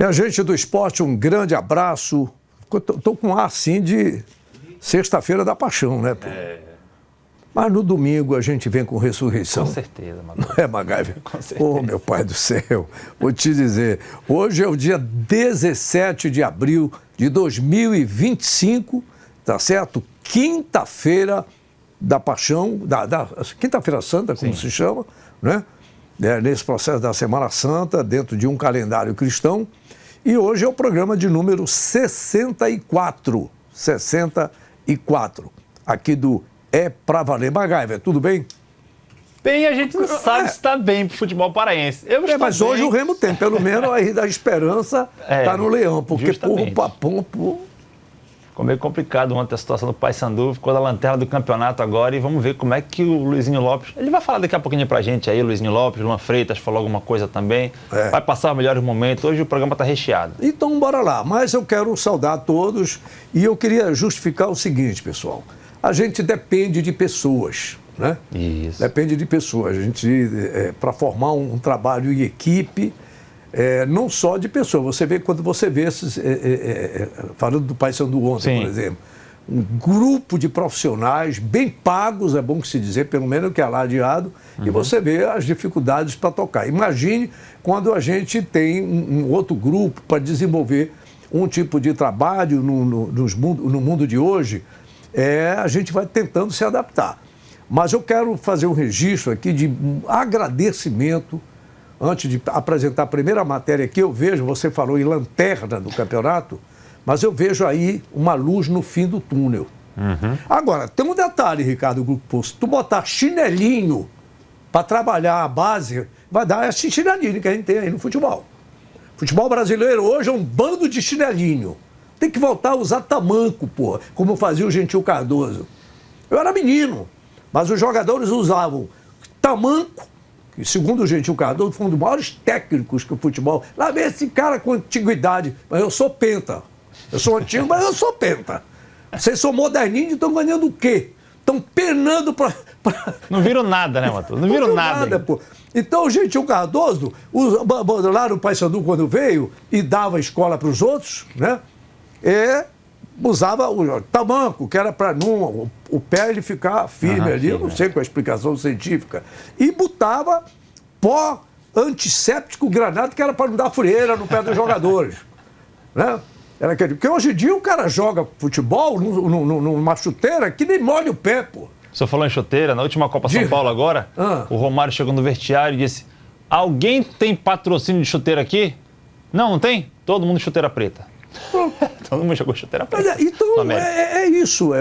Minha gente do esporte, um grande abraço. Estou com um ar assim de sexta-feira da paixão, né? Pô? Mas no domingo a gente vem com ressurreição. Com certeza, Magalhães. Não é, Magalhães? Com certeza. Ô, meu pai do céu, vou te dizer, hoje é o dia 17 de abril de 2025, tá certo? Quinta-feira da paixão, Quinta-feira Santa, como se chama, né? Nesse processo da Semana Santa, dentro de um calendário cristão. E hoje é o programa de número 64, aqui do É Pra Valer. Magalhães, tudo bem? Bem, a gente não sabe se está bem pro futebol paraense. Mas bem. Hoje o Remo tem, pelo menos aí da esperança está no Leão, porque porra, ficou meio complicado ontem a situação do Paysandu, ficou na lanterna do campeonato agora e vamos ver como é que o Luizinho Lopes, ele vai falar daqui a pouquinho pra gente aí, Luizinho Lopes, Luan Freitas falou alguma coisa também, vai passar os melhores momentos, hoje o programa tá recheado. Então bora lá, mas eu quero saudar a todos e eu queria justificar o seguinte, pessoal, a gente depende de pessoas, né? Isso. Depende de pessoas, a gente, para formar um trabalho em equipe, não só de pessoas. Você vê, quando você vê esses, falando do Paysandu ontem, por exemplo, um grupo de profissionais bem pagos, é bom que se dizer, pelo menos que é alardeado, e você vê as dificuldades para tocar. Imagine quando a gente tem um outro grupo para desenvolver um tipo de trabalho no mundo de hoje, a gente vai tentando se adaptar. Mas eu quero fazer um registro aqui de agradecimento. Antes de apresentar a primeira matéria aqui, eu vejo, você falou em lanterna do campeonato, mas eu vejo aí uma luz no fim do túnel. Agora, tem um detalhe, Ricardo Grupo Posto. Tu botar chinelinho para trabalhar a base, vai dar esse chinelinho que a gente tem aí no futebol. Futebol brasileiro hoje é um bando de chinelinho. Tem que voltar a usar tamanco, porra, como fazia o Gentil Cardoso. Eu era menino, mas os jogadores usavam tamanco, que, segundo o Gentil Cardoso, foi um dos maiores técnicos que o futebol... Lá vem esse cara com antiguidade, mas eu sou penta. Eu sou antigo, mas eu sou penta. Vocês são moderninhos e estão ganhando o quê? Estão penando para... Não viram nada, né, Matheus? Não viram nada, pô. Então o Gentil Cardoso, lá no Paysandu, quando veio, e dava escola para os outros, né? Usava o tamanco, que era para o pé ele ficar firme ali, eu não sei qual é a explicação científica. E botava pó antisséptico granado, que era para não dar frieira no pé dos jogadores. Né? Era aquele, porque hoje em dia o cara joga futebol numa chuteira que nem molha o pé, pô. O senhor falou em chuteira, na última Copa São Paulo agora, o Romário chegou no vestiário e disse: alguém tem patrocínio de chuteira aqui? Não tem? Todo mundo chuteira preta. Todo mundo jogou chuteira preta. Então, é isso.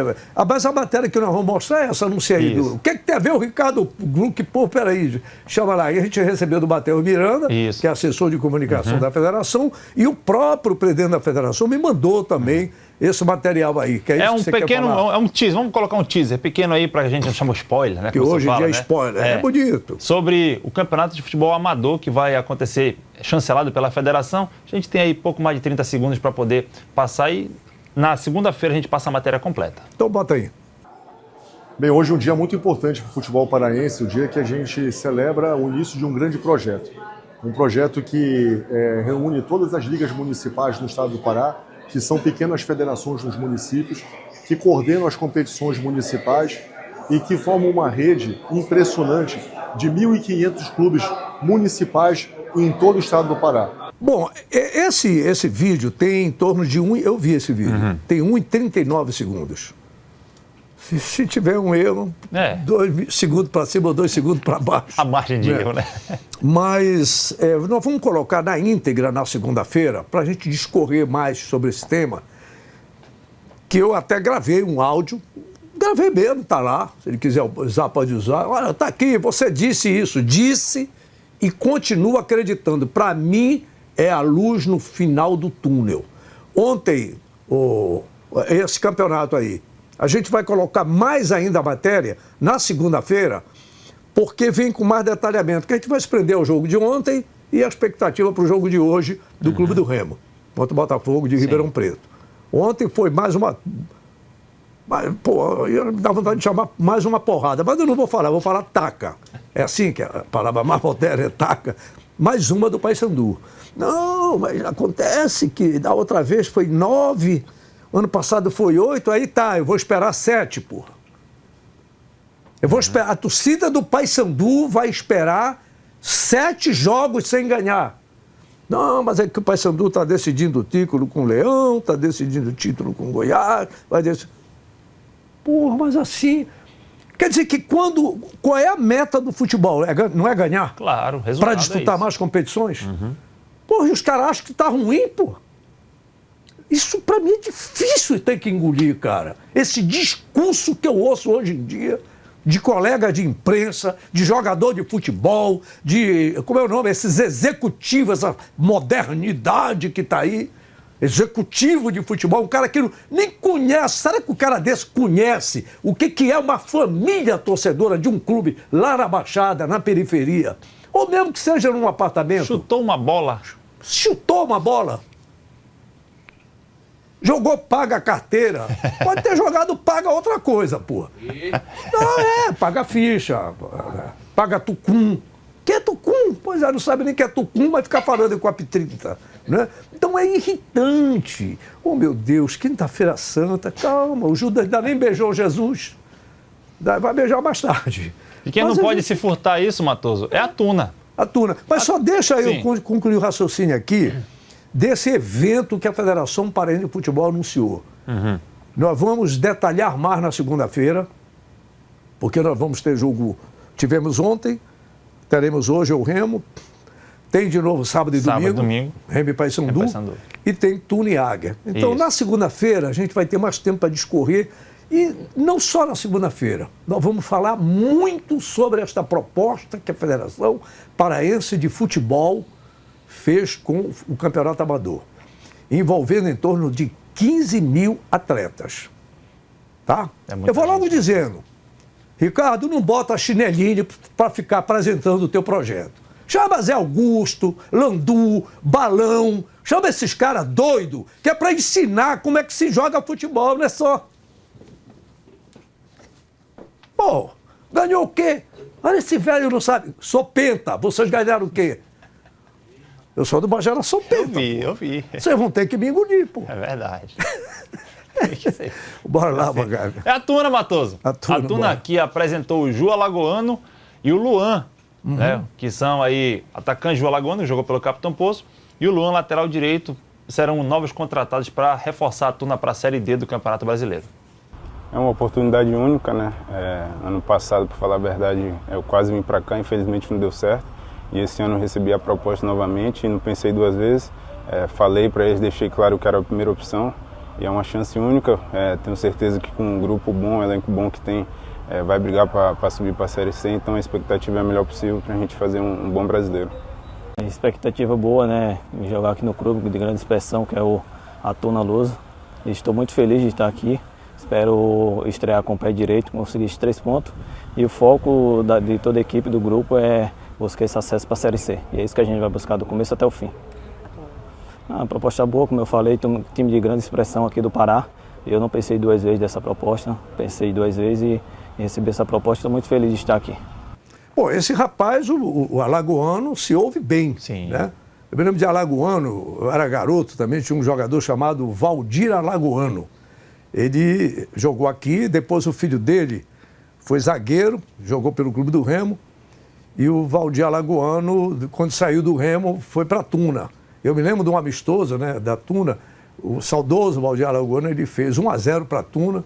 Mas a matéria que nós vamos mostrar é essa, não sei aí. O que é que tem a ver o Ricardo Gluck? Pô, peraí, chama lá. A gente recebeu do Matheus Miranda, que é assessor de comunicação da federação, e o próprio presidente da federação me mandou também esse material aí. Que é um pequeno, é um teaser, vamos colocar um teaser pequeno aí pra gente, não chama spoiler, né? Que hoje em dia é spoiler, é bonito. Sobre o campeonato de futebol amador que vai acontecer, chancelado pela federação. A gente tem aí pouco mais de 30 segundos para poder passar e na segunda-feira a gente passa a matéria completa. Então bota aí. Bem, hoje é um dia muito importante para o futebol paraense, o dia que a gente celebra o início de um grande projeto. Um projeto que reúne todas as ligas municipais no estado do Pará, que são pequenas federações nos municípios, que coordenam as competições municipais e que formam uma rede impressionante de 1.500 clubes municipais em todo o estado do Pará. Bom, esse vídeo tem em torno de eu vi esse vídeo, tem 1,39 segundos. Se tiver um erro, 2 segundos para cima ou 2 segundos para baixo. A margem de erro, né? Mas nós vamos colocar na íntegra na segunda-feira, para a gente discorrer mais sobre esse tema, que eu até gravei um áudio, gravei mesmo, tá lá, se ele quiser usar, pode usar. Olha, tá aqui, você disse isso, disse e continua acreditando. Para mim, é a luz no final do túnel. Ontem, esse campeonato aí, a gente vai colocar mais ainda a matéria na segunda-feira, porque vem com mais detalhamento, que a gente vai se prender ao jogo de ontem e a expectativa para o jogo de hoje do Clube do Remo, contra o Botafogo de Ribeirão Preto. Ontem foi mais uma... Pô, dá vontade de chamar mais uma porrada, mas eu não vou falar, vou falar taca. É assim que a palavra mais moderna é taca. mais uma do Paysandu. Não, mas acontece que da outra vez foi 9, ano passado foi 8, aí tá, eu vou esperar 7, porra. Eu vou esperar, a torcida do Paysandu vai esperar 7 jogos sem ganhar. Não, mas é que o Paysandu está decidindo o título com o Leão, está decidindo o título com o Goiás, vai decidir. Porra, mas assim... Quer dizer que qual é a meta do futebol? Não é ganhar? Claro, resultado para disputar mais competições? Porra, e os caras acham que tá ruim, pô. Isso para mim é difícil ter que engolir, cara. Esse discurso que eu ouço hoje em dia de colega de imprensa, de jogador de futebol, de, como é o nome, esses executivos, essa modernidade que tá aí. Executivo de futebol, um cara que nem conhece. Será que o cara desse conhece o que é uma família torcedora de um clube lá na Baixada, na periferia? Ou mesmo que seja num apartamento. Chutou uma bola. Chutou uma bola. Jogou, paga a carteira. Pode ter jogado, paga outra coisa, pô. Não, paga ficha, paga tucum. Que é tucum? Pois é, não sabe nem que é tucum, mas fica falando em COP 30. Né? Então é irritante. Oh, meu Deus, quinta-feira santa, calma, o Judas ainda nem beijou Jesus. Vai beijar mais tarde. E quem não pode se furtar isso, Matoso, é a Tuna. A Tuna. Mas só deixa eu concluir o raciocínio aqui desse evento que a Federação Paraense de Futebol anunciou. Nós vamos detalhar mais na segunda-feira, porque nós vamos ter jogo, tivemos ontem, teremos hoje o Remo, tem de novo sábado e domingo. Remo e Paysandu. E tem Tuna e Águia. Então, na segunda-feira, a gente vai ter mais tempo para discorrer. E não só na segunda-feira. Nós vamos falar muito sobre esta proposta que a Federação Paraense de Futebol fez com o Campeonato Amador, envolvendo em torno de 15 mil atletas. Tá? Eu vou logo dizendo, Ricardo, não bota chinelinho para ficar apresentando o teu projeto. Chama Zé Augusto, Landu, Balão, chama esses caras doidos, que é para ensinar como é que se joga futebol, não é só. Pô, ganhou o quê? Olha, esse velho não sabe. Sou penta, vocês ganharam o quê? Eu sou de uma geração penta. Eu vi. Vocês vão ter que me engolir, pô. É verdade. Bora lá, Magaga. É a Tuna, Matoso. A Tuna aqui apresentou o Ju Alagoano e o Luan, né, que são aí atacantes. Ju Alagoano, que jogou pelo Capitão Poço, e o Luan, lateral direito, serão novos contratados para reforçar a Tuna para a Série D do Campeonato Brasileiro. É uma oportunidade única, né? Ano passado, para falar a verdade, eu quase vim para cá, infelizmente não deu certo. E esse ano eu recebi a proposta novamente e não pensei duas vezes. Falei para eles, deixei claro que era a primeira opção. E é uma chance única. Tenho certeza que com um grupo bom, um elenco bom que tem, vai brigar para subir para a Série C. Então a expectativa é a melhor possível para a gente fazer um bom brasileiro. Expectativa boa, né? Jogar aqui no clube de grande expressão, que é a Tuna Lusa. Estou muito feliz de estar aqui. Espero estrear com o pé direito, conseguir esses 3 pontos. E o foco de toda a equipe do grupo é buscar esse acesso para a Série C. E é isso que a gente vai buscar do começo até o fim. A proposta boa, como eu falei, tem um time de grande expressão aqui do Pará. Eu não pensei 2 vezes dessa proposta, pensei 2 vezes e recebi essa proposta. Estou muito feliz de estar aqui. Pô, esse rapaz, o alagoano, se ouve bem. Sim. Né? Eu me lembro de alagoano, eu era garoto também, tinha um jogador chamado Valdir Alagoano. Ele jogou aqui, depois o filho dele foi zagueiro, jogou pelo Clube do Remo. E o Valdir Alagoano, quando saiu do Remo, foi para a Tuna. Eu me lembro de um amistoso, né, da Tuna, o saudoso Valdir Alagoano, ele fez 1-0 para a Tuna,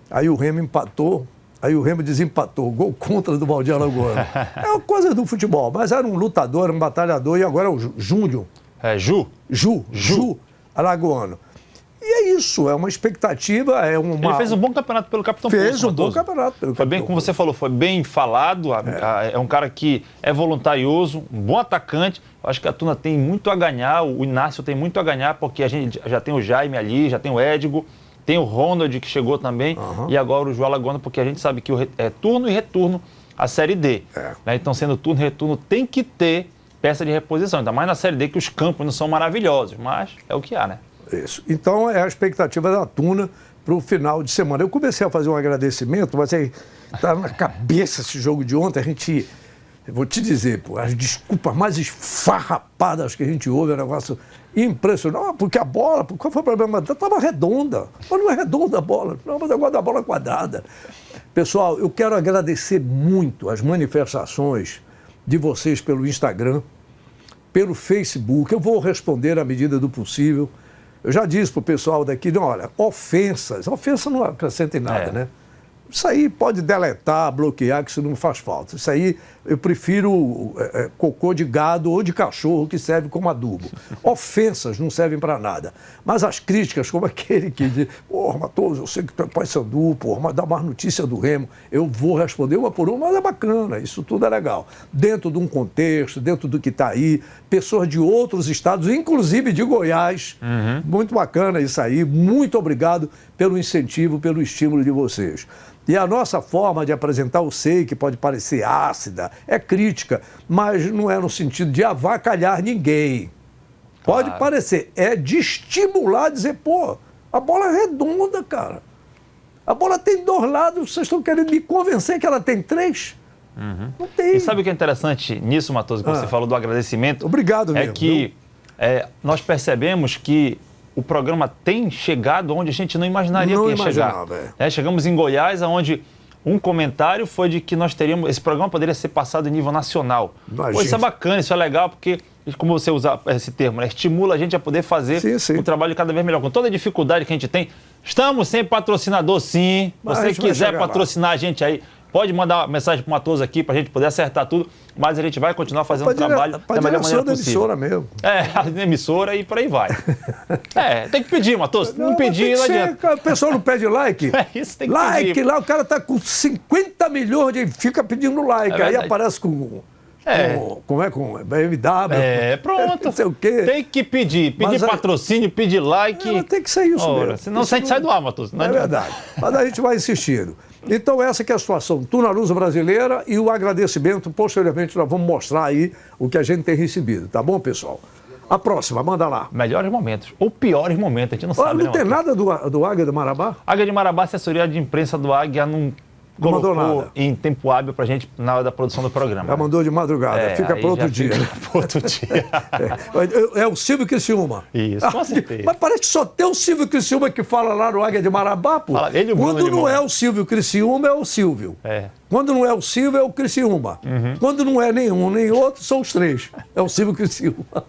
aí o Remo empatou, aí o Remo desempatou, gol contra do Valdir Alagoano. É uma coisa do futebol, mas era um lutador, um batalhador, e agora é o Júnior. Ju Alagoano. E é isso, é uma expectativa, é uma... Ele fez um bom campeonato pelo Capitão Poço. Fez um bom campeonato pelo Foi bem, como você falou, foi bem falado, é um cara que é voluntarioso, um bom atacante. Eu acho que a Tuna tem muito a ganhar, o Inácio tem muito a ganhar, porque a gente já tem o Jaime ali, já tem o Édigo, tem o Ronald que chegou também, e agora o João Alagoano, porque a gente sabe que é turno e retorno a Série D. Né? Então, sendo turno e retorno, tem que ter peça de reposição, ainda mais na Série D, que os campos não são maravilhosos, mas é o que há, né? Isso. Então, é a expectativa da Tuna para o final de semana. Eu comecei a fazer um agradecimento, mas aí está na cabeça esse jogo de ontem. A gente vou te dizer, pô, as desculpas mais esfarrapadas que a gente ouve é um negócio impressionante. Porque a bola, qual foi o problema? Estava redonda. Mas não é redonda a bola. Não, mas agora da bola quadrada. Pessoal, eu quero agradecer muito as manifestações de vocês pelo Instagram, pelo Facebook. Eu vou responder à medida do possível. Eu já disse para o pessoal daqui, não, olha, ofensa não acrescenta em nada, né? Isso aí pode deletar, bloquear, que isso não faz falta. Isso aí eu prefiro cocô de gado ou de cachorro que serve como adubo. Ofensas não servem para nada. Mas as críticas, como aquele que diz, porra, Matoso, eu sei que tu é Paysandu, porra, mas dá mais notícia do Remo. Eu vou responder uma por uma, mas é bacana, isso tudo é legal. Dentro de um contexto, dentro do que está aí, pessoas de outros estados, inclusive de Goiás. Muito bacana isso aí. Muito obrigado pelo incentivo, pelo estímulo de vocês. E a nossa forma de apresentar o SEI, que pode parecer ácida, é crítica, mas não é no sentido de avacalhar ninguém. Pode parecer, é de estimular, dizer, pô, a bola é redonda, cara. A bola tem 2 lados, vocês estão querendo me convencer que ela tem 3? Não tem. E sabe o que é interessante nisso, Matoso, que você falou do agradecimento? Obrigado mesmo. É que nós percebemos que o programa tem chegado onde a gente não imaginaria que ia chegar. Chegamos em Goiás, onde um comentário foi de que nós teríamos... Esse programa poderia ser passado em nível nacional. Pô, isso é bacana, isso é legal, porque, como você usa esse termo, né, estimula a gente a poder fazer um trabalho cada vez melhor. Com toda a dificuldade que a gente tem, estamos sem patrocinador, sim. Você quiser patrocinar a gente aí, pode mandar mensagem para o Matoso aqui para a gente poder acertar tudo, mas a gente vai continuar fazendo o trabalho da melhor maneira possível. Emissora mesmo. A emissora e por aí vai. Tem que pedir, Matoso. Não pedir, não adianta. O pessoal não pede like. Isso tem que like, pedir. lá o cara tá com 50 milhões de... Fica pedindo like. Aí aparece com BMW. Pronto. Não sei o quê. Tem que pedir. Pedir patrocínio, pedir like. Tem que ser isso mesmo. Senão a gente sai do ar, Matoso. É verdade. Mas a gente vai insistindo. Então, essa que é a situação. Tuna Lusa Brasileira e o agradecimento, posteriormente, nós vamos mostrar aí o que a gente tem recebido. Tá bom, pessoal? A próxima, manda lá. Melhores momentos ou piores momentos, a gente não sabe. Não tem nada do Águia do Marabá? Águia de Marabá, assessoria de imprensa do Águia, não colocou em tempo hábil pra gente na hora da produção do programa. Já mandou de madrugada, fica para outro dia. Para outro dia. É o Silvio Criciúma. Isso, com certeza. Mas parece que só tem o Silvio Criciúma que fala lá no Águia de Marabá, pô. Quando não é o Silvio Criciúma, é o Silvio. Quando não é o Silvio, é o Criciúma. Quando não é nenhum nem outro, são os 3. É o Silvio Criciúma.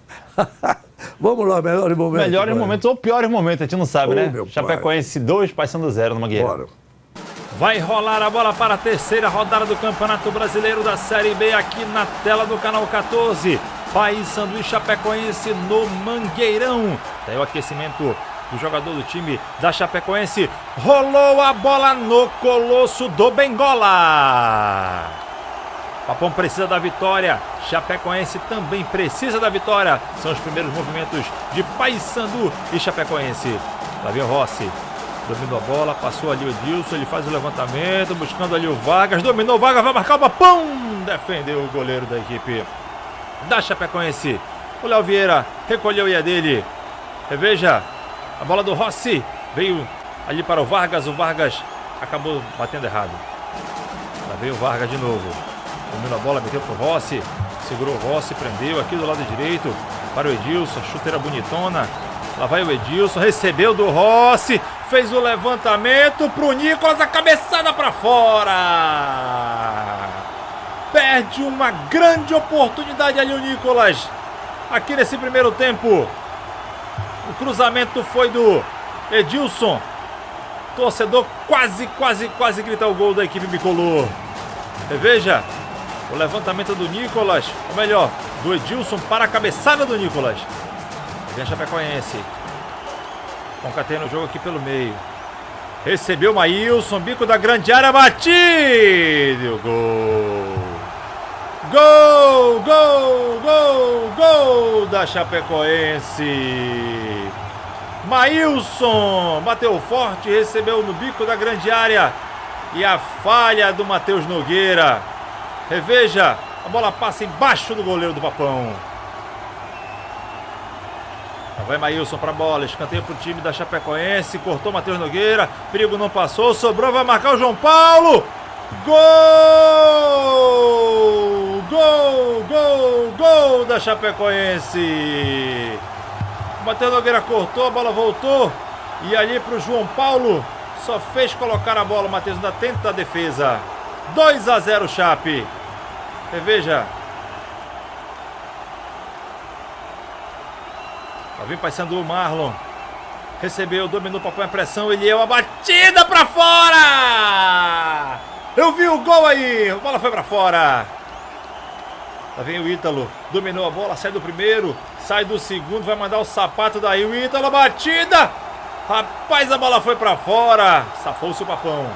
Vamos lá, melhores momentos. Melhores momentos ou piores momentos, a gente não sabe, né? Chapecoense 2, Paysandu 0 no Mangueira. Bora. Vai rolar a bola para a 3ª rodada do Campeonato Brasileiro da Série B aqui na tela do Canal 14. Paysandu e Chapecoense no Mangueirão. Daí o aquecimento do jogador do time da Chapecoense. Rolou a bola no Colosso do Bengola. Papão precisa da vitória. Chapecoense também precisa da vitória. São os primeiros movimentos de Paysandu e Chapecoense. Lá vem o Rossi. Dominou a bola, passou ali o Edilson, ele faz o levantamento, buscando ali o Vargas, dominou o Vargas, vai marcar o papão, defendeu o goleiro da equipe da Chapecoense. O Léo Vieira recolheu e é dele. Reveja, a bola do Rossi veio ali para o Vargas acabou batendo errado. Lá veio o Vargas de novo, dominou a bola, meteu para o Rossi, segurou o Rossi, prendeu aqui do lado direito para o Edilson, chuteira bonitona. Lá vai o Edilson, recebeu do Rossi, fez o levantamento pro Nicolas, a cabeçada para fora. Perde uma grande oportunidade ali o Nicolas. Aqui nesse primeiro tempo. O cruzamento foi do Edilson. Torcedor quase grita o gol da equipe bicolor. Veja, o levantamento do Nicolas, ou melhor, do Edilson para a cabeçada do Nicolas. Vem a Chapecoense. Concatena o jogo aqui pelo meio. Recebeu o Maílson, bico da grande área, batido. Gol da Chapecoense. Maílson bateu forte, recebeu no bico da grande área. E a falha do Matheus Nogueira. Reveja, a bola passa embaixo do goleiro do Papão. Vai Maílson para a bola, escanteio para o time da Chapecoense, cortou Matheus Nogueira, perigo não passou, sobrou, vai marcar o João Paulo. Gol da Chapecoense. O Matheus Nogueira cortou, a bola voltou. E ali para o João Paulo, só fez colocar a bola. O Matheus ainda tenta a defesa. 2-0 Chape. Veja. Lá vem Paysandu, Marlon. Recebeu, dominou, Papão, a pressão. Ele é uma batida para fora. Eu vi o gol aí. A bola foi para fora. Lá vem o Ítalo. Dominou a bola, sai do primeiro. Sai do segundo, vai mandar o sapato daí. O Ítalo, a batida. Rapaz, a bola foi para fora. Safou-se o Papão.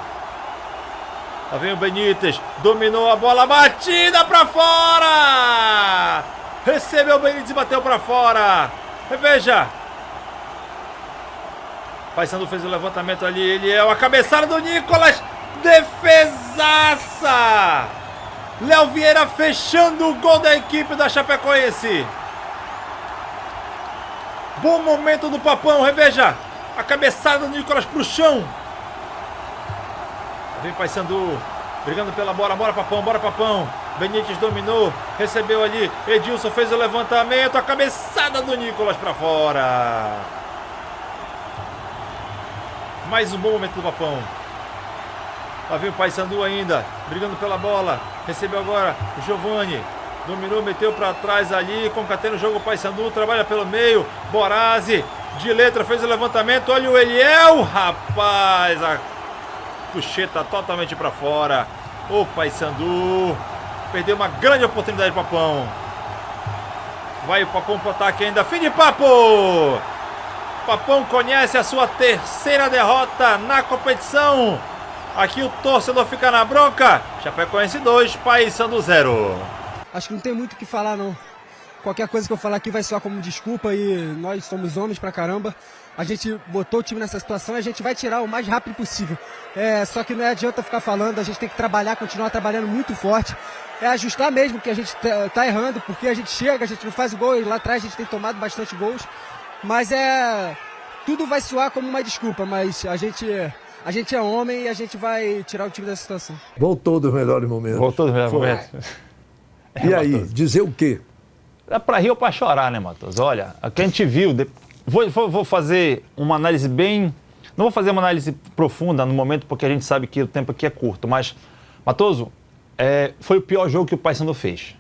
Lá vem o Benítez. Dominou a bola, batida para fora. Recebeu o Benítez e bateu para fora. Reveja. Paysandu fez o levantamento ali. Ele é a cabeçada do Nicolas. Defesaça. Léo Vieira fechando o gol da equipe da Chapecoense. Bom momento do Papão. Reveja. A cabeçada do Nicolas pro chão. Vem Paysandu. Brigando pela bola. Bora Papão, bora Papão. Benítez dominou. Recebeu ali. Edilson fez o levantamento. A cabeçada do Nicolas para fora. Mais um bom momento do Papão. Lá vem o Paysandu ainda. Brigando pela bola. Recebeu agora o Giovani. Dominou, meteu para trás ali. Concatena o jogo o Paysandu. Trabalha pelo meio. Borazzi. De letra fez o levantamento. Olha o Eliel. Rapaz. A puxeta totalmente para fora. O Paysandu perdeu uma grande oportunidade de Papão. Vai o Papão pro ataque ainda. Fim de papo. Papão conhece a sua terceira derrota na competição. Aqui o torcedor fica na bronca. Chapecoense 2, Paysandu 0. Acho que não tem muito o que falar, não. Qualquer coisa que eu falar aqui vai soar como desculpa e nós somos homens pra caramba. A gente botou o time nessa situação e a gente vai tirar o mais rápido possível. Só que não adianta ficar falando, a gente tem que trabalhar, continuar trabalhando muito forte. É ajustar mesmo que a gente tá errando, porque a gente chega, a gente não faz o gol e lá atrás a gente tem tomado bastante gols. Mas tudo vai soar como uma desculpa, mas a gente é homem e a gente vai tirar o time dessa situação. Voltou dos melhores momentos. Voltou dos melhores momentos. E aí, dizer o quê? É pra rir ou pra chorar, né, Matheus? Olha, o que a gente viu... Vou fazer uma análise bem... Não vou fazer uma análise profunda no momento, porque a gente sabe que o tempo aqui é curto, mas, Matoso, foi o pior jogo que o Paysandu fez.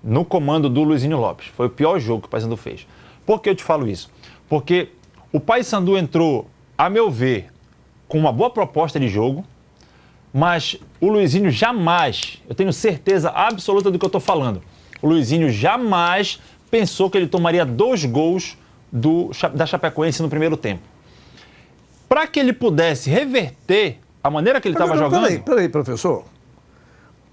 No comando do Luizinho Lopes. Foi o pior jogo que o Paysandu fez. Por que eu te falo isso? Porque o Paysandu entrou, a meu ver, com uma boa proposta de jogo, mas o Luizinho jamais, eu tenho certeza absoluta do que eu estou falando, o Luizinho jamais pensou que ele tomaria 2 gols da Chapecoense no primeiro tempo. Para que ele pudesse reverter a maneira que ele estava jogando... Peraí, professor.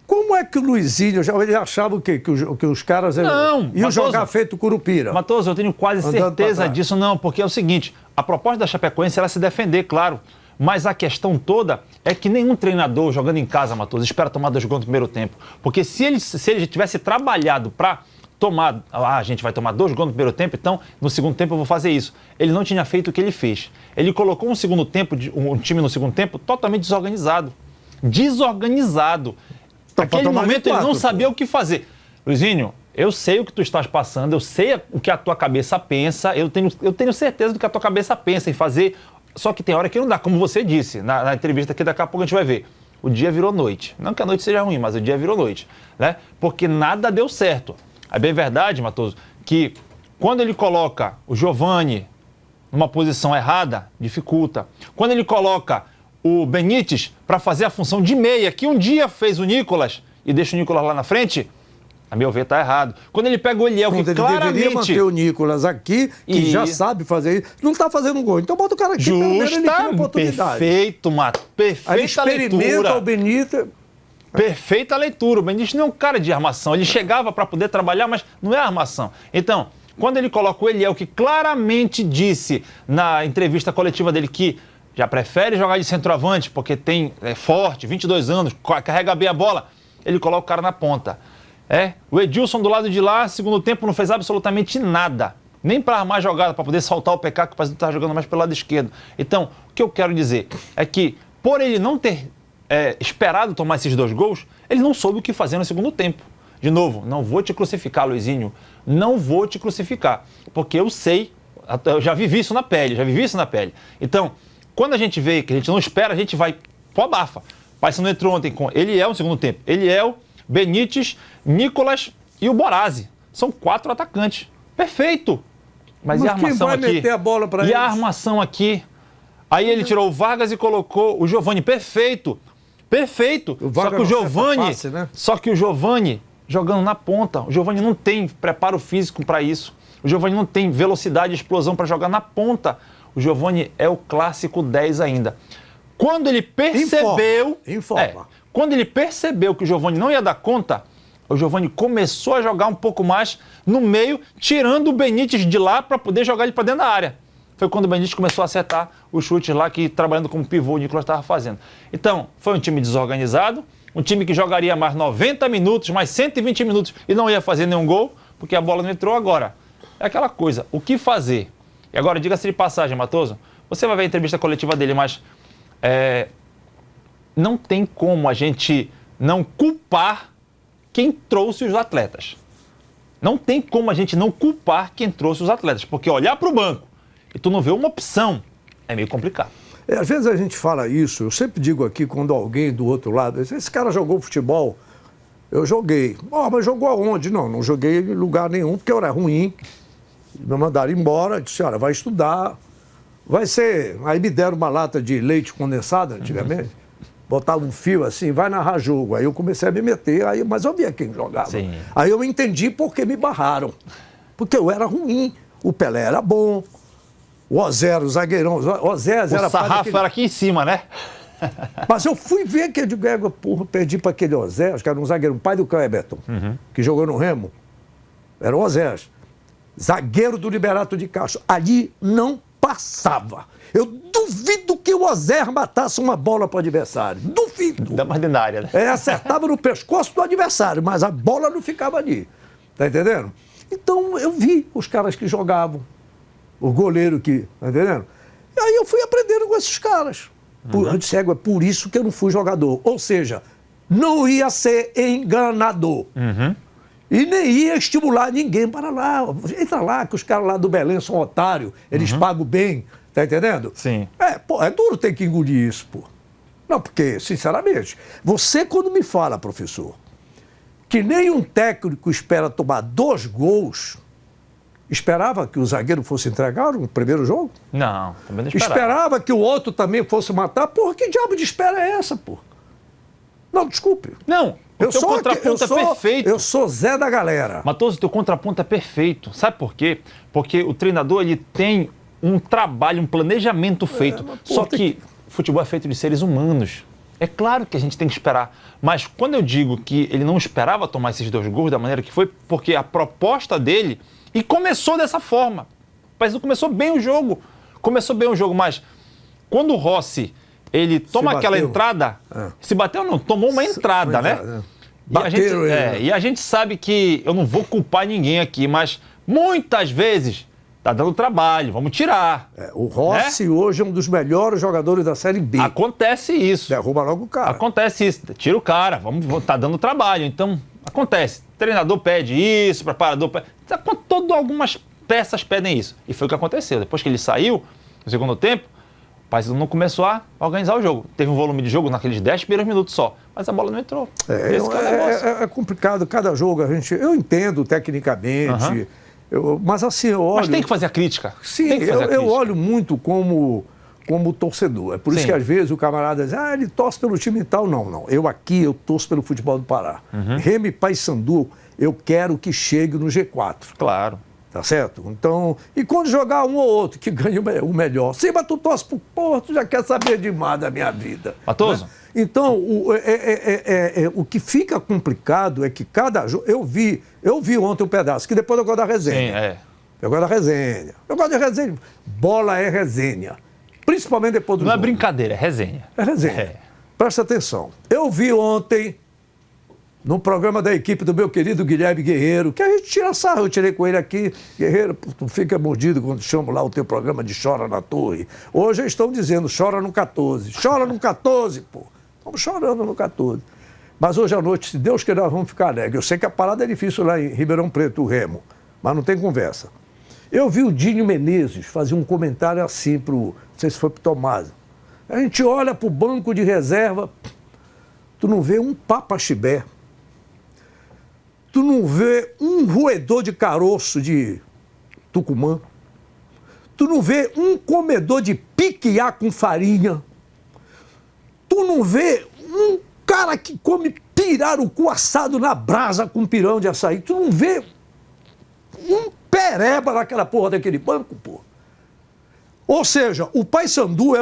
Como é que o Luizinho, ele achava o quê? Que os caras iam jogar feito Curupira? Matoso, eu tenho quase certeza disso. Não, porque é o seguinte, a proposta da Chapecoense era se defender, claro. Mas a questão toda é que nenhum treinador jogando em casa, Matoso, espera tomar 2 gols no primeiro tempo. Porque se ele tivesse trabalhado para tomar... a gente vai tomar 2 gols no primeiro tempo, então no segundo tempo eu vou fazer isso. Ele não tinha feito o que ele fez. Ele colocou um time no segundo tempo totalmente desorganizado. Naquele momento ele não sabia o que fazer. Luizinho, eu sei o que tu estás passando, eu sei o que a tua cabeça pensa, eu tenho certeza do que a tua cabeça pensa em fazer, só que tem hora que não dá, como você disse na entrevista que daqui a pouco a gente vai ver. O dia virou noite. Não que a noite seja ruim, mas o dia virou noite, né? Porque nada deu certo. É bem verdade, Matoso, que quando ele coloca o Giovani numa posição errada, dificulta. Quando ele coloca o Benítez para fazer a função de meia, que um dia fez o Nicolas e deixa o Nicolas lá na frente, a meu ver, tá errado. Quando ele pega o Eliel, que claramente... Ele deveria manter o Nicolas aqui, que já sabe fazer isso. Não tá fazendo gol. Então bota o cara aqui, pelo menos ele tem oportunidade. Perfeito, Mato. Perfeita leitura. O Benítez... Perfeita leitura. O Benítez não é um cara de armação. Ele chegava para poder trabalhar, mas não é armação. Então, quando ele coloca o Eliel, que claramente disse na entrevista coletiva dele que já prefere jogar de centroavante, porque é forte, 22 anos, carrega bem a bola, ele coloca o cara na ponta. O Edilson do lado de lá, segundo tempo, não fez absolutamente nada. Nem para armar a jogada, para poder soltar o PK, que o Paysandu estava jogando mais pelo lado esquerdo. Então, o que eu quero dizer é que, por ele não ter esperado tomar esses 2 gols, ele não soube o que fazer no segundo tempo. De novo, não vou te crucificar, Luizinho. Não vou te crucificar. Porque eu sei, eu já vivi isso na pele, Então, quando a gente vê que a gente não espera, a gente vai pro abafa. O Paysandu entrou ontem com Eliel no segundo tempo. Eliel, Benítez, Nicolas e o Borazzi. São 4 atacantes. Perfeito. Mas e a armação aqui? Meter a bola pra e eles? a armação aqui? Aí ele tirou o Vargas e colocou o Giovani. Perfeito. Só que o Giovani jogando na ponta. O Giovani não tem preparo físico para isso. O Giovani não tem velocidade e explosão para jogar na ponta. O Giovani é o clássico 10 ainda. Quando ele percebeu... quando ele percebeu que o Giovani não ia dar conta, o Giovani começou a jogar um pouco mais no meio, tirando o Benítez de lá para poder jogar ele para dentro da área. Foi quando o Benítez começou a acertar os chutes lá que, trabalhando como pivô, o Nicolas estava fazendo. Então, foi um time desorganizado, um time que jogaria mais 90 minutos, mais 120 minutos e não ia fazer nenhum gol, porque a bola não entrou agora. É aquela coisa, o que fazer? E agora, diga-se de passagem, Matoso, você vai ver a entrevista coletiva dele, mas não tem como a gente não culpar quem trouxe os atletas. Não tem como a gente não culpar quem trouxe os atletas, porque olhar para o banco e tu não vê uma opção é meio complicado. Às vezes a gente fala isso, eu sempre digo aqui quando alguém do outro lado, esse cara jogou futebol, eu joguei. Mas jogou aonde? Não joguei em lugar nenhum, porque eu era ruim. Me mandaram embora, disse, olha, vai estudar, vai ser... Aí me deram uma lata de leite condensado antigamente, botava um fio assim, vai narrar jogo. Aí eu comecei a me meter, mas eu via quem jogava. Sim. Aí eu entendi por que me barraram. Porque eu era ruim, o Pelé era bom, o Ozero, o zagueirão, o Ozés era... O sarrafo era aqui em cima, né? Mas eu fui ver que eu digo, perdi para aquele Ozés, que era um zagueiro, um pai do Cleberton, que jogou no Remo. Era o Ozés. Zagueiro do Liberato de Castro. Ali não passava. Eu duvido que o Ozés matasse uma bola para o adversário. Duvido. Da ordinária, né? Acertava no pescoço do adversário, mas a bola não ficava ali. Tá entendendo? Então eu vi os caras que jogavam. O goleiro que... Tá entendendo? E aí eu fui aprendendo com esses caras. Eu disse, é por isso que eu não fui jogador. Ou seja, não ia ser enganador. E nem ia estimular ninguém para lá. Entra lá, que os caras lá do Belém são otários, eles pagam bem, tá entendendo? Sim. É duro ter que engolir isso, pô. Não, porque, sinceramente, você quando me fala, professor, que nem um técnico espera tomar 2 gols, esperava que o zagueiro fosse entregar no primeiro jogo? Não, também não esperava. Esperava que o outro também fosse matar? Porra, que diabo de espera é essa, pô? Não, desculpe. Não. O teu contraponto é perfeito. Eu sou Zé da galera. Matoso, o teu contraponto é perfeito. Sabe por quê? Porque o treinador ele tem um trabalho, um planejamento feito. Só que futebol é feito de seres humanos. É claro que a gente tem que esperar. Mas quando eu digo que ele não esperava tomar esses 2 gols da maneira que foi, porque a proposta dele... E começou dessa forma. Mas não começou bem o jogo. Mas quando o Rossi... Ele toma aquela entrada, se bateu não, tomou uma entrada, né? E a gente sabe que, eu não vou culpar ninguém aqui, mas muitas vezes tá dando trabalho, vamos tirar. O Rossi hoje é um dos melhores jogadores da Série B. Acontece isso. Derruba logo o cara. Acontece isso, tira o cara, tá dando trabalho, então acontece. Treinador pede isso, preparador pede... Algumas peças pedem isso. E foi o que aconteceu. Depois que ele saiu, no segundo tempo, o Paysandu não começou a organizar o jogo. Teve um volume de jogo naqueles 10 primeiros minutos só, mas a bola não entrou. É complicado, cada jogo eu entendo tecnicamente, mas assim, eu olho... Mas tem que fazer a crítica. Sim, eu olho muito como torcedor. É por isso que às vezes o camarada diz, ele torce pelo time e tal. Não. Eu torço pelo futebol do Pará. Remo e Paysandu, eu quero que chegue no G4. Claro. Tá certo? Então, e quando jogar um ou outro que ganhe o melhor. Sim, mas tu torce pro Porto, já quer saber demais da minha vida. Matoso? Né? Então, o que fica complicado é que cada jogo... Eu vi ontem um pedaço, que depois eu gosto da resenha. Sim, Eu gosto da resenha. Eu gosto de resenha. Bola é resenha. Principalmente depois do jogo. Não é brincadeira, é resenha. É resenha. Presta atenção. Eu vi ontem... no programa da equipe do meu querido Guilherme Guerreiro, que a gente tira sarro, eu tirei com ele aqui. Guerreiro, tu fica mordido quando chamo lá o teu programa de Chora na Torre. Hoje eles estão dizendo, chora no 14. Chora no 14, pô. Estamos chorando no 14. Mas hoje à noite, se Deus quiser, nós vamos ficar alegres. Eu sei que a parada é difícil lá em Ribeirão Preto, o Remo, mas não tem conversa. Eu vi o Dinho Menezes fazer um comentário assim não sei se foi pro Tomás. A gente olha pro banco de reserva, tu não vê um papaxibé, tu não vê um roedor de caroço de Tucumã, tu não vê um comedor de piquiá com farinha, tu não vê um cara que come pirarucu assado na brasa com pirão de açaí, tu não vê um pereba naquela porra daquele banco, pô. Ou seja, o Paysandu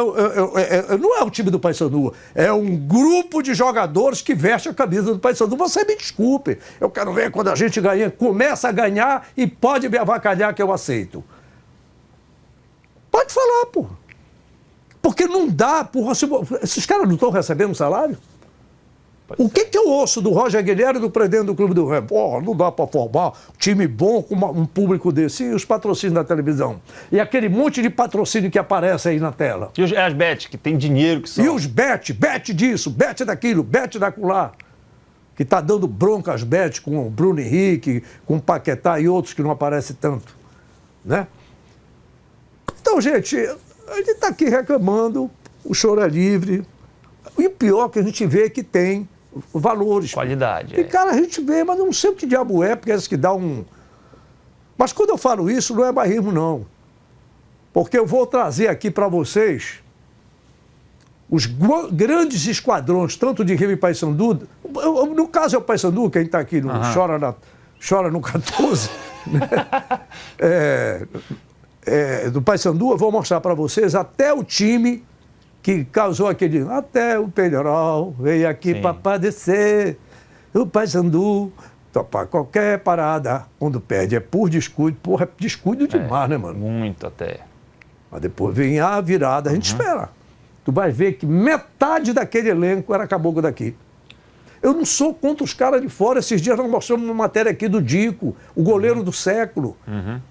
não é o time do Paysandu, é um grupo de jogadores que veste a camisa do Paysandu. Você me desculpe, eu quero ver quando a gente começa a ganhar e pode me avacalhar que eu aceito. Pode falar, pô. Porque não dá, porra. Esses caras não estão recebendo salário? O que eu ouço do Roger Guilherme e do presidente do Clube do Remo? Porra, não dá para formar um time bom com um público desse. E os patrocínios da televisão? E aquele monte de patrocínio que aparece aí na tela? E as bets, que tem dinheiro que são... E os bet disso, bet daquilo, bet daquilo que está dando bronca às bets com o Bruno Henrique, com o Paquetá e outros que não aparecem tanto, né? Então, gente, a gente está aqui reclamando, o choro é livre. E o pior que a gente vê é que tem valores. Qualidade. E, cara, a gente vê, mas eu não sei o que diabo é, porque é isso que dá um... Mas quando eu falo isso, não é barrismo, não. Porque eu vou trazer aqui para vocês os grandes esquadrões, tanto de Remo e Paysandu. No caso é o Paysandu, quem está aqui, chora no 14. Né? Do Paysandu, eu vou mostrar para vocês até o time que causou aquele... Até o Penharol veio aqui para padecer. O Paysandu topa qualquer parada. Quando perde é por descuido. Porra, é descuido demais, né, mano? Muito até. Mas depois vem a virada, a gente espera. Tu vai ver que metade daquele elenco era caboclo daqui. Eu não sou contra os caras de fora. Esses dias nós mostramos uma matéria aqui do Dico, o goleiro do século.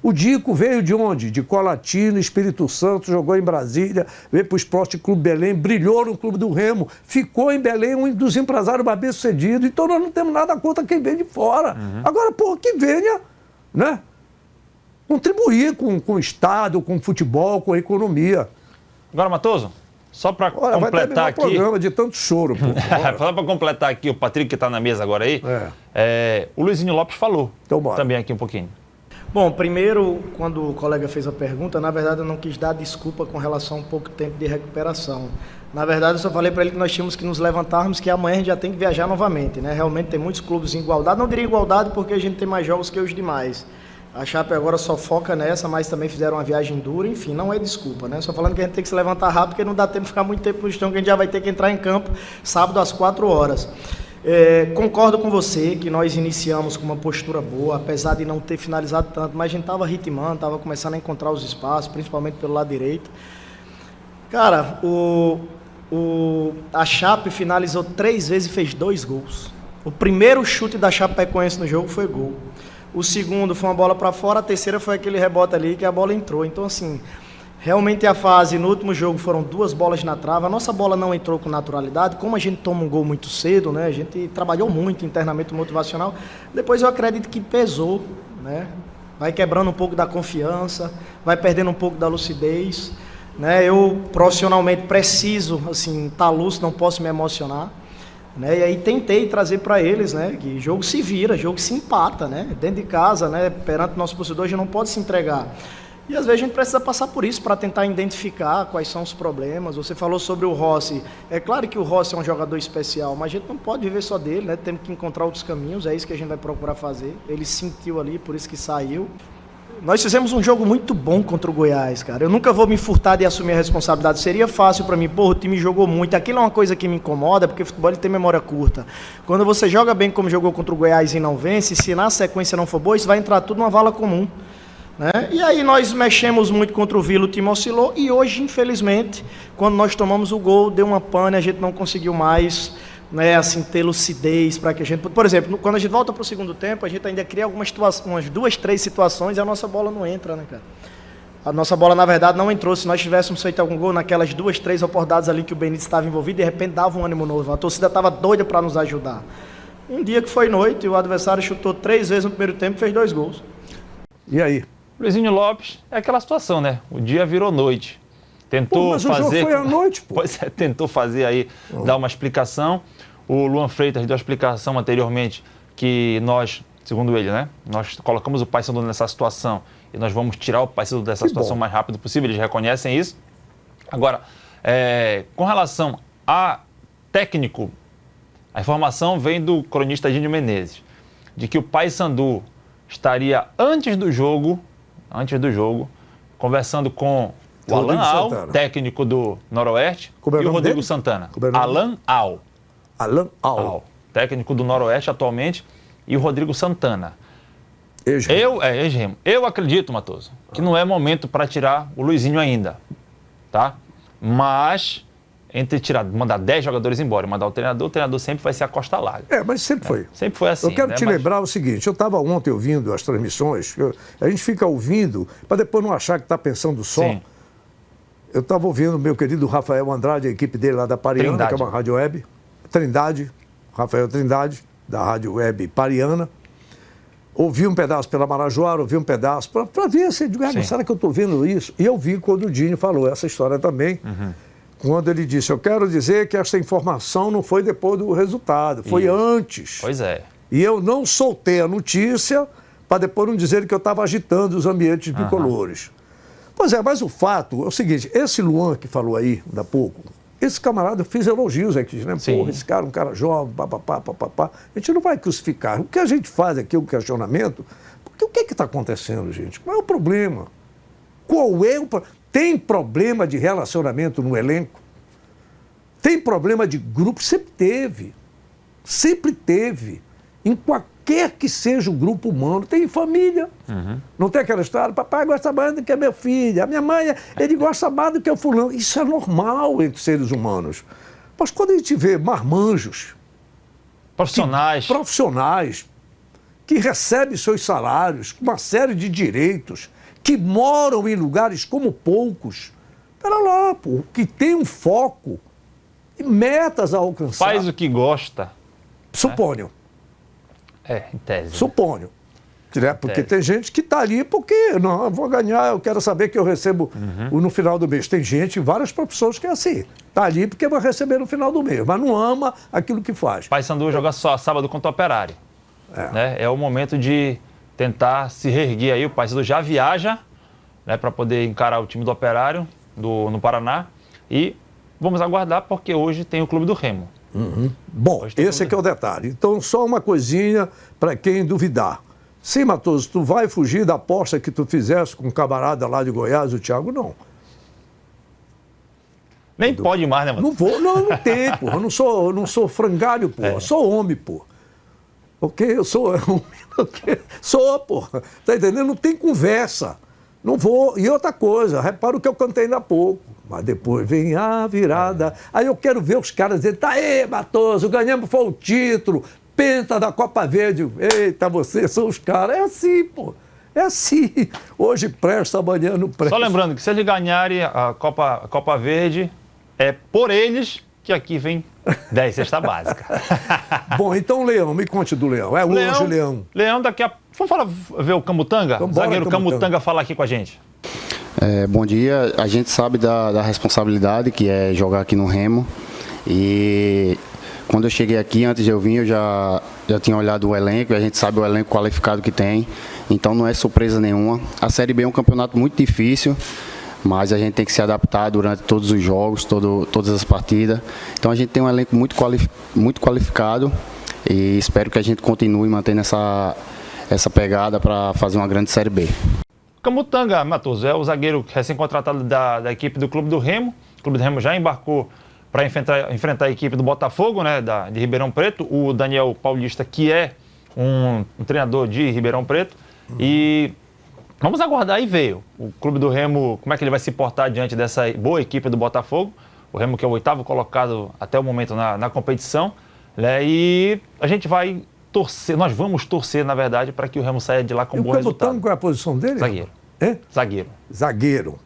O Dico veio de onde? De Colatina, Espírito Santo, jogou em Brasília, veio para o Esporte Clube Belém, brilhou no Clube do Remo, ficou em Belém, um dos empresários mais bem-sucedidos. Então nós não temos nada contra quem vem de fora. Agora, porra, que venha, né? Contribuir com o Estado, com o futebol, com a economia. Agora, Matoso, só para completar aqui... o programa de tanto choro. Só para completar aqui, o Patrick que está na mesa agora aí, o Luizinho Lopes falou também aqui um pouquinho. Bom, primeiro, quando o colega fez a pergunta, na verdade eu não quis dar desculpa com relação a um pouco tempo de recuperação. Na verdade, eu só falei para ele que nós tínhamos que nos levantarmos, que amanhã a gente já tem que viajar novamente, né? Realmente tem muitos clubes em igualdade, não diria igualdade porque a gente tem mais jogos que os demais. A Chape agora só foca nessa, mas também fizeram uma viagem dura, enfim, não é desculpa, né? Só falando que a gente tem que se levantar rápido, porque não dá tempo de ficar muito tempo no chão, que a gente já vai ter que entrar em campo sábado às 4 horas. Concordo com você que nós iniciamos com uma postura boa, apesar de não ter finalizado tanto, mas a gente estava ritmando, estava começando a encontrar os espaços, principalmente pelo lado direito. Cara, a Chape finalizou 3 vezes e fez 2 gols. O primeiro chute da Chapecoense no jogo foi gol. O segundo foi uma bola para fora, a terceira foi aquele rebote ali que a bola entrou. Então, assim, realmente a fase, no último jogo foram 2 bolas na trave. A nossa bola não entrou com naturalidade. Como a gente toma um gol muito cedo, né? A gente trabalhou muito internamente motivacional. Depois eu acredito que pesou, né? Vai quebrando um pouco da confiança, vai perdendo um pouco da lucidez, né? Eu profissionalmente preciso, assim, estar lúcido, não posso me emocionar. Né? E aí tentei trazer para eles, né, que jogo se vira, jogo se empata, né, dentro de casa, né, perante o nosso torcedor, a gente não pode se entregar. E às vezes a gente precisa passar por isso para tentar identificar quais são os problemas. Você falou sobre o Rossi. É claro que o Rossi é um jogador especial, mas a gente não pode viver só dele, né? Temos que encontrar outros caminhos, é isso que a gente vai procurar fazer. Ele sentiu ali, por isso que saiu. Nós fizemos um jogo muito bom contra o Goiás, cara. Eu nunca vou me furtar de assumir a responsabilidade. Seria fácil para mim. Pô, o time jogou muito. Aquilo é uma coisa que me incomoda, porque o futebol ele tem memória curta. Quando você joga bem como jogou contra o Goiás e não vence, se na sequência não for boa, isso vai entrar tudo numa vala comum. Né? E aí nós mexemos muito contra o Vila, o time oscilou. E hoje, infelizmente, quando nós tomamos o gol, deu uma pane, a gente não conseguiu mais... Né, assim, ter lucidez para que a gente... Por exemplo, quando a gente volta para o segundo tempo, a gente ainda cria umas 2, 3 situações e a nossa bola não entra, né, cara? A nossa bola, na verdade, não entrou. Se nós tivéssemos feito algum gol naquelas 2, 3 oportunidades ali que o Benítez estava envolvido, de repente dava um ânimo novo. A torcida estava doida para nos ajudar. Um dia que foi noite, o adversário chutou 3 vezes no primeiro tempo e fez 2 gols. E aí? Luizinho Lopes é aquela situação, né? O dia virou noite. Tentou mas fazer... o jogo foi à noite, pô. Pois é, tentou fazer aí, dar uma explicação. O Luan Freitas deu a explicação anteriormente que nós, segundo ele, né? Nós colocamos o Paysandu nessa situação e nós vamos tirar o Paysandu dessa situação o mais rápido possível. Eles reconhecem isso. Agora, com relação a técnico, a informação vem do cronista Gínio Menezes, de que o Paysandu estaria antes do jogo, conversando com o Alan Al, técnico do Noroeste, e o Rodrigo dele? Santana. Alan Al. Alan Al. Técnico do Noroeste atualmente, e o Rodrigo Santana. Ex-Remo. Eu acredito, Matoso, que não é momento para tirar o Luizinho ainda, tá? Mas, entre mandar 10 jogadores embora e mandar o treinador sempre vai ser a Costa Larga. Mas sempre foi. Sempre foi assim. Eu quero te lembrar o seguinte, eu estava ontem ouvindo as transmissões, a gente fica ouvindo, para depois não achar que está pensando só. Sim. Eu estava ouvindo o meu querido Rafael Andrade, a equipe dele lá da Pariana, que é uma rádio web. Rafael Trindade, da rádio web Pariana. Ouvi um pedaço pela Marajoara, ouvi um pedaço para ver se será que eu estou vendo isso? E eu vi quando o Dinho falou essa história também, quando ele disse, eu quero dizer que essa informação não foi depois do resultado, foi antes. Pois é. E eu não soltei a notícia para depois não dizer que eu estava agitando os ambientes bicolores. Pois é, mas o fato é o seguinte, esse Luan que falou aí, ainda há pouco, esse camarada fez elogios aqui, né? Porra, esse cara é um cara jovem, papapá. A gente não vai crucificar. O que a gente faz aqui, o questionamento, porque o que está acontecendo, gente? Qual é o problema? Tem problema de relacionamento no elenco? Tem problema de grupo? Sempre teve. Sempre teve. Em qualquer que seja o grupo humano, tem família. Não tem aquela história, papai gosta mais do que a minha filha, a minha mãe, ele gosta mais do que o fulano. Isso é normal entre seres humanos. Mas quando a gente vê marmanjos, profissionais, que recebem seus salários, uma série de direitos, que moram em lugares como poucos, pera lá, pô, que tem um foco e metas a alcançar. Faz o que gosta. Suponho. Em tese. Suponho. Porque tem gente que está ali porque, não, eu vou ganhar, eu quero saber que eu recebo no final do mês. Tem gente, várias profissões que é assim. Está ali porque vai receber no final do mês, mas não ama aquilo que faz. Paysandu joga só sábado contra o Operário. Né? É o momento de tentar se reerguer aí. O Paysandu já viaja, né, para poder encarar o time do Operário no Paraná. E vamos aguardar porque hoje tem o Clube do Remo. Bom, esse aqui é o detalhe. Então, só uma coisinha para quem duvidar. Sim, Matoso, tu vai fugir da aposta que tu fizesse com o camarada lá de Goiás, o Thiago? Não. Nem pode mais, né, Matoso? Não vou, não tem, porra. Eu não sou frangalho, porra. Sou homem, porra. Ok? Eu sou sou, porra. Tá entendendo? Não tem conversa. Não vou. E outra coisa, repara o que eu cantei ainda há pouco. Mas depois vem a virada. Aí eu quero ver os caras dizendo, tá aí, Matoso, ganhamos, foi o título, penta da Copa Verde. Eita, vocês são os caras. É assim, pô. É assim. Hoje presta, amanhã não presta. Só lembrando que se eles ganharem a Copa Verde, é por eles que aqui vem 10 cesta básica. Bom, então, Leão, me conte do Leão. Hoje, Leão. Leão, daqui a... Vamos ver o Camutanga? Então, o zagueiro Camutanga fala aqui com a gente. Bom dia, a gente sabe da responsabilidade que é jogar aqui no Remo e quando eu cheguei aqui, antes de eu vir, eu já tinha olhado o elenco e a gente sabe o elenco qualificado que tem, então não é surpresa nenhuma. A Série B é um campeonato muito difícil, mas a gente tem que se adaptar durante todos os jogos, todas as partidas, então a gente tem um elenco muito qualificado e espero que a gente continue mantendo essa pegada para fazer uma grande Série B. Camutanga, Matoso, é o zagueiro recém-contratado da equipe do Clube do Remo. O Clube do Remo já embarcou para enfrentar a equipe do Botafogo, né, de Ribeirão Preto. O Daniel Paulista, que é um treinador de Ribeirão Preto. E vamos aguardar e ver o Clube do Remo, como é que ele vai se portar diante dessa boa equipe do Botafogo. O Remo que é o 8º colocado até o momento na competição. Né, e a gente vai torcer, nós vamos torcer, na verdade, para que o Remo saia de lá com um bom resultado. Qual é a posição dele? Zagueiro. Hein? Zagueiro. Zagueiro.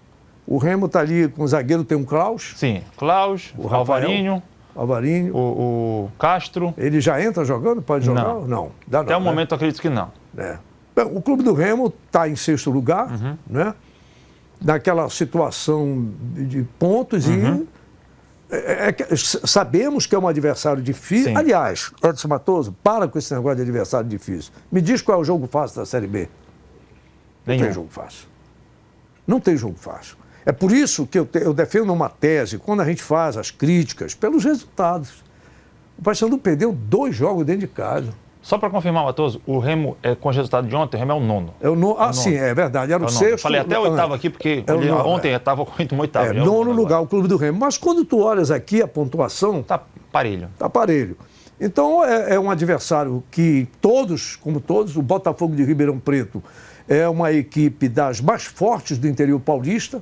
O Remo está ali com o zagueiro, tem um Klaus. Sim, Klaus, o Alvarinho. O Castro. Ele já entra jogando? Pode jogar? Não. Até o momento eu acredito que não. Bem, o Clube do Remo está em 6º lugar, né? Naquela situação de pontos e sabemos que é um adversário difícil. Sim. Aliás, Edson Matoso, para com esse negócio de adversário difícil. Me diz qual é o jogo fácil da Série B. Não tem jogo fácil. Não tem jogo fácil. É por isso que eu defendo uma tese, quando a gente faz as críticas, pelos resultados. O Paysandu perdeu 2 jogos dentro de casa. Só para confirmar, Matoso, o Remo, com os resultados de ontem, o Remo é o 9º. É o 9º. Sim, é verdade. Era o 6º. Falei até o 8º aqui, porque ontem estava com o 8º. 9º lugar, o Clube do Remo. Mas quando tu olhas aqui a pontuação... Está parelho. Está parelho. Então, é um adversário que como todos, o Botafogo de Ribeirão Preto é uma equipe das mais fortes do interior paulista,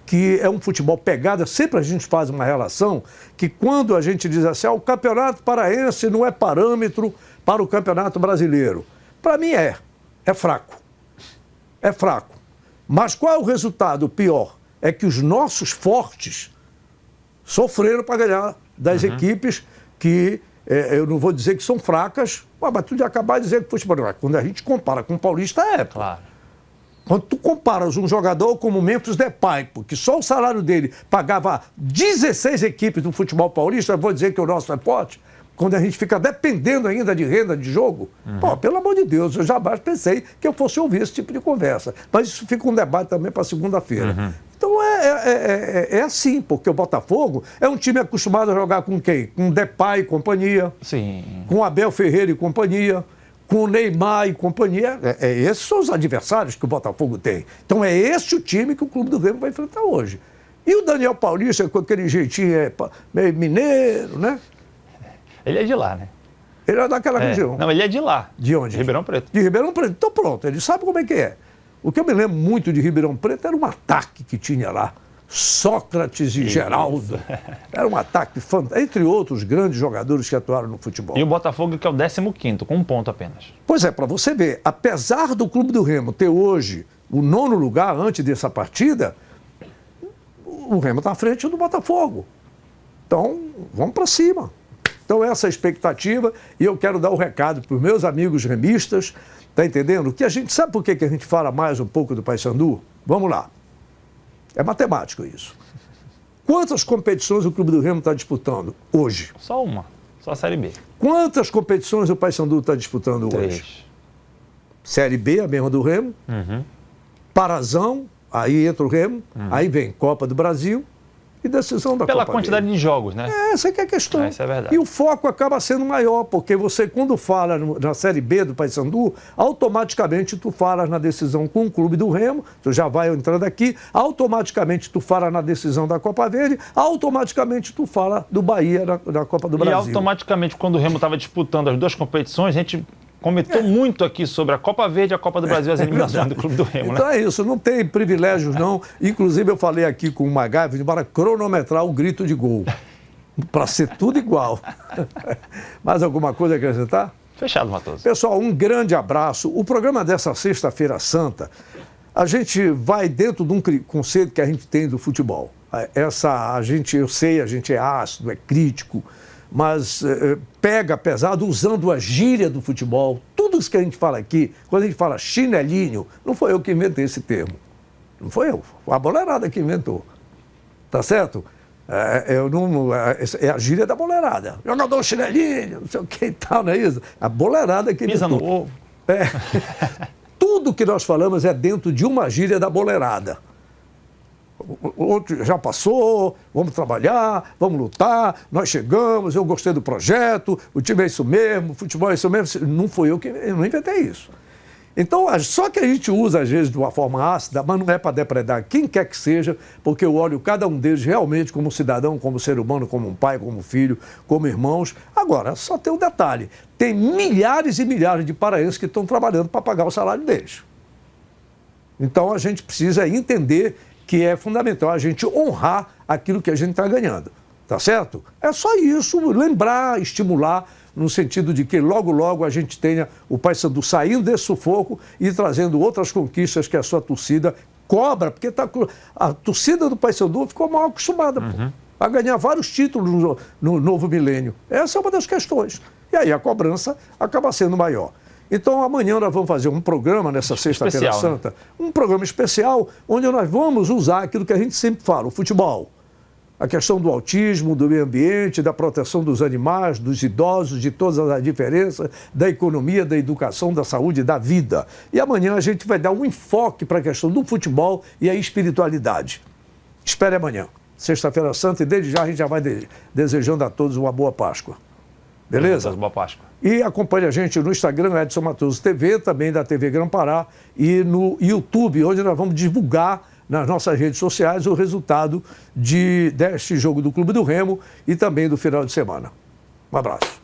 que é um futebol pegada. Sempre a gente faz uma relação que quando a gente diz assim, o Campeonato Paraense não é parâmetro para o Campeonato Brasileiro. Para mim é fraco. É fraco. Mas qual é o resultado pior? É que os nossos fortes sofreram para ganhar das equipes que... eu não vou dizer que são fracas, mas tu já acabar de dizer que futebol. Quando a gente compara com o Paulista, Claro. Quando tu comparas um jogador como o Memphis Depay, porque só o salário dele pagava 16 equipes do futebol paulista, eu vou dizer que o nosso é forte, quando a gente fica dependendo ainda de renda de jogo, pelo amor de Deus, eu jamais pensei que eu fosse ouvir esse tipo de conversa. Mas isso fica um debate também para segunda-feira. Então é assim, porque o Botafogo é um time acostumado a jogar com quem? Com Depay e companhia, Sim. com Abel Ferreira e companhia, com Neymar e companhia. Esses são os adversários que o Botafogo tem. Então é esse o time que o Clube do Remo vai enfrentar hoje. E o Daniel Paulista, com aquele jeitinho meio mineiro, né? Ele é de lá, né? Ele é daquela região. Não, ele é de lá. De onde? De Ribeirão Preto. De Ribeirão Preto. Então pronto, ele sabe como é que é. O que eu me lembro muito de Ribeirão Preto era um ataque que tinha lá. Sócrates e Geraldo. Era um ataque fantástico, entre outros grandes jogadores que atuaram no futebol. E o Botafogo, que é o 15º, com 1 ponto apenas. Pois é, para você ver, apesar do Clube do Remo ter hoje o 9º lugar antes dessa partida, o Remo está à frente do Botafogo. Então, vamos para cima. Então, essa é a expectativa e eu quero dar o recado para os meus amigos remistas, tá entendendo? Que a gente sabe por que a gente fala mais um pouco do Paysandu? Vamos lá. É matemático isso. Quantas competições o Clube do Remo está disputando hoje? Só uma. Só a Série B. Quantas competições o Paysandu está disputando 3. hoje? Série B, a mesma do Remo. Parazão, aí entra o Remo. Aí vem Copa do Brasil e decisão da Copa. Pela quantidade de jogos, né? Essa que é a questão. Essa é verdade. E o foco acaba sendo maior, porque você, quando fala na Série B do Paysandu, automaticamente tu falas na decisão com o Clube do Remo, tu já vai entrando aqui, automaticamente tu fala na decisão da Copa Verde, automaticamente tu fala do Bahia da Copa do Brasil. E automaticamente, quando o Remo estava disputando as 2 competições, a gente comentou muito aqui sobre a Copa Verde, a Copa do Brasil e as eliminações do Clube do Remo, então né? É isso, não tem privilégios não. Inclusive eu falei aqui com o MacGyver para cronometrar o grito de gol, para ser tudo igual. Mais alguma coisa a acrescentar? Fechado, Matoso. Pessoal, um grande abraço. O programa dessa Sexta-feira Santa, a gente vai dentro de um conceito que a gente tem do futebol. Eu sei, a gente é ácido, é crítico, mas pega pesado usando a gíria do futebol. Tudo isso que a gente fala aqui, quando a gente fala chinelinho, não foi eu que inventei esse termo. Não foi eu, foi a boleirada que inventou. Tá certo? É a gíria da boleirada. Jogador chinelinho, não sei o que e tal, não é isso? A boleirada que inventou. Pisa no ovo. Tudo que nós falamos é dentro de uma gíria da boleirada. Outro já passou, vamos trabalhar, vamos lutar, nós chegamos, eu gostei do projeto, o time é isso mesmo, o futebol é isso mesmo. Não foi eu não inventei isso. Então, só que a gente usa, às vezes, de uma forma ácida, mas não é para depredar quem quer que seja, porque eu olho cada um deles realmente como cidadão, como ser humano, como um pai, como filho, como irmãos. Agora, só tem um detalhe, tem milhares e milhares de paraenses que estão trabalhando para pagar o salário deles. Então, a gente precisa entender que é fundamental a gente honrar aquilo que a gente está ganhando, tá certo? É só isso, lembrar, estimular. no sentido de que logo, logo a gente tenha o Paysandu saindo desse sufoco e trazendo outras conquistas que a sua torcida cobra, porque a torcida do Paysandu ficou mal acostumada a ganhar vários títulos no novo milênio. Essa é uma das questões. E aí a cobrança acaba sendo maior. Então, amanhã nós vamos fazer um programa, nessa Sexta-feira Santa, um programa especial, onde nós vamos usar aquilo que a gente sempre fala, o futebol. A questão do autismo, do meio ambiente, da proteção dos animais, dos idosos, de todas as diferenças, da economia, da educação, da saúde, da vida. E amanhã a gente vai dar um enfoque para a questão do futebol e a espiritualidade. Espere amanhã, Sexta-feira Santa, e desde já a gente já vai desejando a todos uma boa Páscoa. Beleza? Boa Páscoa. E acompanhe a gente no Instagram, Edson Matoso TV, também da TV Gran Pará, e no YouTube, onde nós vamos divulgar nas nossas redes sociais o resultado deste jogo do Clube do Remo e também do final de semana. Um abraço.